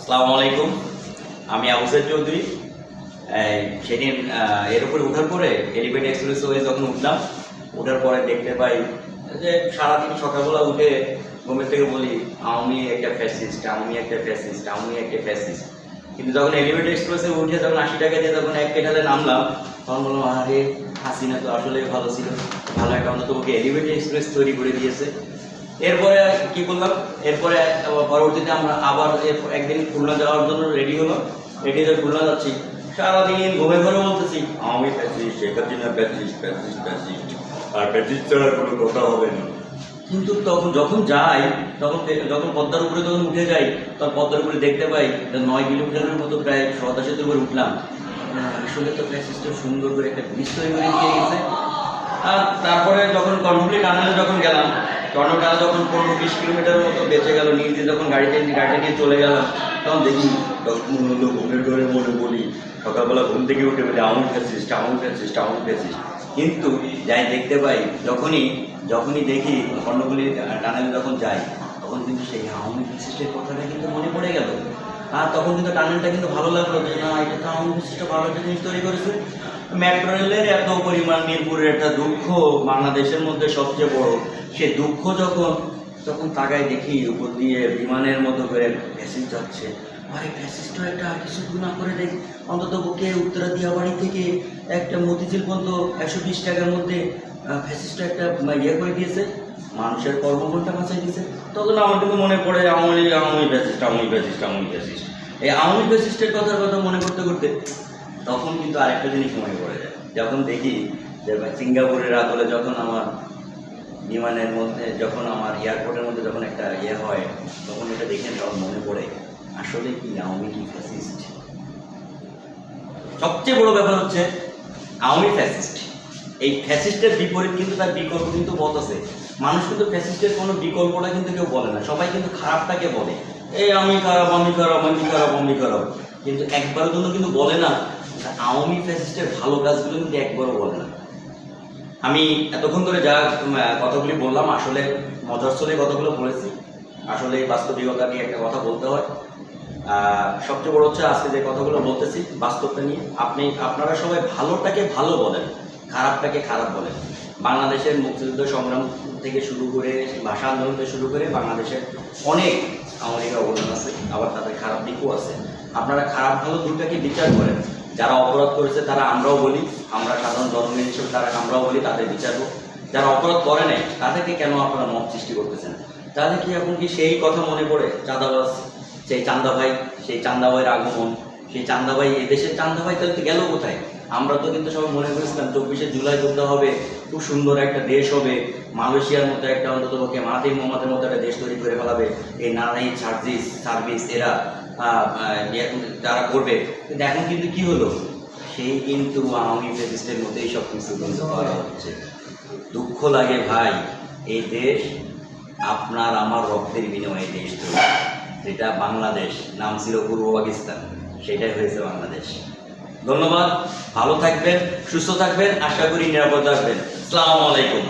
আসসালামু আলাইকুম। আমি আবু সাইদ চৌধুরী। সেদিন এর উপরে ওঠার পরে এলিভেটেড এক্সপ্রেসওয়ে যখন ওঠার পরে দেখতে পাই যে সারাদিন সকালবেলা উঠে ঘুমের থেকে বলি আমি একটা ফ্যাসিস্ট, আমি একটা ফ্যাসিস্ট, আমি একটা ফ্যাসিস্ট। কিন্তু যখন এলিভেটেড এক্সপ্রেসে উঠে যখন 80 টাকা দিয়ে যখন এক পেটালে নামলাম, তখন বললাম আরে হাসিনা তো আসলে ভালো ছিল, ভালো একটা অন্তত ওকে এলিভেটেড এক্সপ্রেস তৈরি করে দিয়েছে। এরপরে কি করলাম, এরপরে পরবর্তীতে আমরা আবার একদিন খুলনা যাওয়ার জন্য রেডি হলাম। রেডি হয়ে খুলনা যাচ্ছি, সারাদিন ঘুমে ঘরে বলতেছি আমি fascist, Sheikh Hasina fascist, fascist, fascist, আর প্যাসিস্ট ছাড়া কোনো কথা হবে না। কিন্তু তখন যখন যাই, যখন পদ্মার উপরে যখন উঠে যাই, তখন পদ্মার উপরে দেখতে পাই 9 কিলোমিটারের মতো প্রায় সদা সেতুর উপরে উঠলাম। আসলে তো প্যাসিস্টের সুন্দর করে একটা ব্রিজ তৈরি করে দিয়ে গেছে। আর তারপরে যখন কর্ণফুলী টানেলে যখন গেলাম, টর্নোটা যখন 15-20 কিলোমিটারের মতো বেঁচে গেল, নিজে যখন গাড়িটা নিয়ে চলে গেলাম, তখন দেখি ঘুমের ঘরে মনে বলি সকালবেলা ঘুম থেকে উঠে বলি আমি ফ্যাসিস্ট, আমি ফ্যাসিস্ট, আমি ফ্যাসিস্ট। কিন্তু যাই দেখতে পাই, যখনই দেখি কর্ণফুলী টানেলে যখন যাই, তখন কিন্তু সেই আওয়ামী ফ্যাসিস্টের কথাটা কিন্তু মনে পড়ে গেল। আর তখন কিন্তু টানেলটা কিন্তু ভালো লাগলো যে না, এটা তো আওয়ামী ফ্যাসিস্টটা ভালো একটা জিনিস তৈরি করেছে। মেট্রো রেলের এত পরিমাণ মিরপুরের একটা দুঃখ বাংলাদেশের মধ্যে সবচেয়ে বড়, সে দুঃখ যখন তাকায় দেখি উপর দিয়ে বিমানের মতো করে ফ্যাসিস্ট যাচ্ছে। আরে ফ্যাসিস্টও একটা আর কিছু না করে দেখ, অন্তত বুকে উত্তরা দিয়াবাড়ি থেকে একটা মতিঝিল পর্যন্ত 120 টাকার মধ্যে ফ্যাসিস্ট একটা করে দিয়েছে, মানুষের কর্মঘণ্টা বাঁচাই দিয়েছে। তখন আমার কিন্তু মনে পড়ে আমি ফ্যাসিস্ট, আমি ফ্যাসিস্ট, আমি ফ্যাসিস্ট। এই আমি ফ্যাসিস্টের কথা মনে করতে করতে তখন কিন্তু আরেকটা জিনিস মনে পড়ে যায়, যখন দেখি যে সিঙ্গাপুরের আদলে যখন আমার বিমানের মধ্যে, যখন আমার এয়ারপোর্টের মধ্যে যখন একটা হয়, তখন এটা দেখে তখন মনে পড়ে আসলে কি আওয়ামী কি ফ্যাসিস্ট। সবচেয়ে বড় ব্যাপার হচ্ছে আওয়ামী ফ্যাসিস্ট। এই ফ্যাসিস্টের বিপরীত কিন্তু তার বিকল্প কিন্তু পথ আছে। মানুষ কিন্তু ফ্যাসিস্টের কোনো বিকল্পটা কিন্তু কেউ বলে না, সবাই কিন্তু খারাপটাকে বলে, এই আমি খারাপ, আমি খারাপ, আমি খারাপ, আমি খারাপ। কিন্তু একবারের জন্য কিন্তু বলে না আওয়ামী ফ্যাসিস্টের ভালো কাজগুলো কিন্তু একবারও বলে না। আমি এতক্ষণ ধরে যা কথাগুলি বললাম, আসলে মজার চলে কথাগুলো বলেছি, আসলে বাস্তবিকতা নিয়ে একটা কথা বলতে হয়। সবচেয়ে বড় হচ্ছে আজকে যে কথাগুলো বলতেছি বাস্তবটা নিয়ে। আপনারা সবাই ভালোটাকে ভালো বলেন, খারাপটাকে খারাপ বলেন। বাংলাদেশের মুক্তিযুদ্ধ সংগ্রাম থেকে শুরু করে, ভাষা আন্দোলন থেকে শুরু করে বাংলাদেশের অনেক আওয়ামী অবদান আছে, আবার তাদের খারাপ দিকও আছে। আপনারা খারাপ ভালো দুটাকে বিচার করেন। যারা অপরাধ করেছে তারা আমরাও বলি, আমরা সাধারণ জনগণ হিসেবে আমরাও বলি তাদের বিচার হোক। যারা অপরাধ করে নাই তাদেরকে কেন আপনারা মত সৃষ্টি করতেছেন? তাহলে কি এখন কি সেই কথা মনে পড়ে চাঁদাবাজ, সেই চান্দা ভাইয়ের আগমন, সেই চান্দা ভাই, এদেশের চান্দা ভাই তাহলে গেল কোথায়? আমরা তো কিন্তু সবাই মনে করেছিলাম 24শে জুলাই যুদ্ধ হবে, খুব সুন্দর একটা দেশ হবে, মালয়েশিয়ার মতো একটা অন্তত পক্ষে মাহাতির মোহাম্মদের মতো একটা দেশ তৈরি করে ফেলাবে এই নানাই সার্ভিস এরা যারা করবে। কিন্তু এখন কিন্তু কি হলো, সেই কিন্তু আওয়ামী ফ্যাসিস্টের মধ্যেই সব কিছু করা হচ্ছে। দুঃখ লাগে ভাই, এই দেশ আপনার আমার রক্তের বিনিময়ে দেশ তৈরি, যেটা বাংলাদেশ নাম ছিল পূর্ব পাকিস্তান, সেটাই হয়েছে বাংলাদেশ। ধন্যবাদ, ভালো থাকবেন, সুস্থ থাকবেন, আশা করি নিরাপদ থাকবেন। আসসালামু আলাইকুম।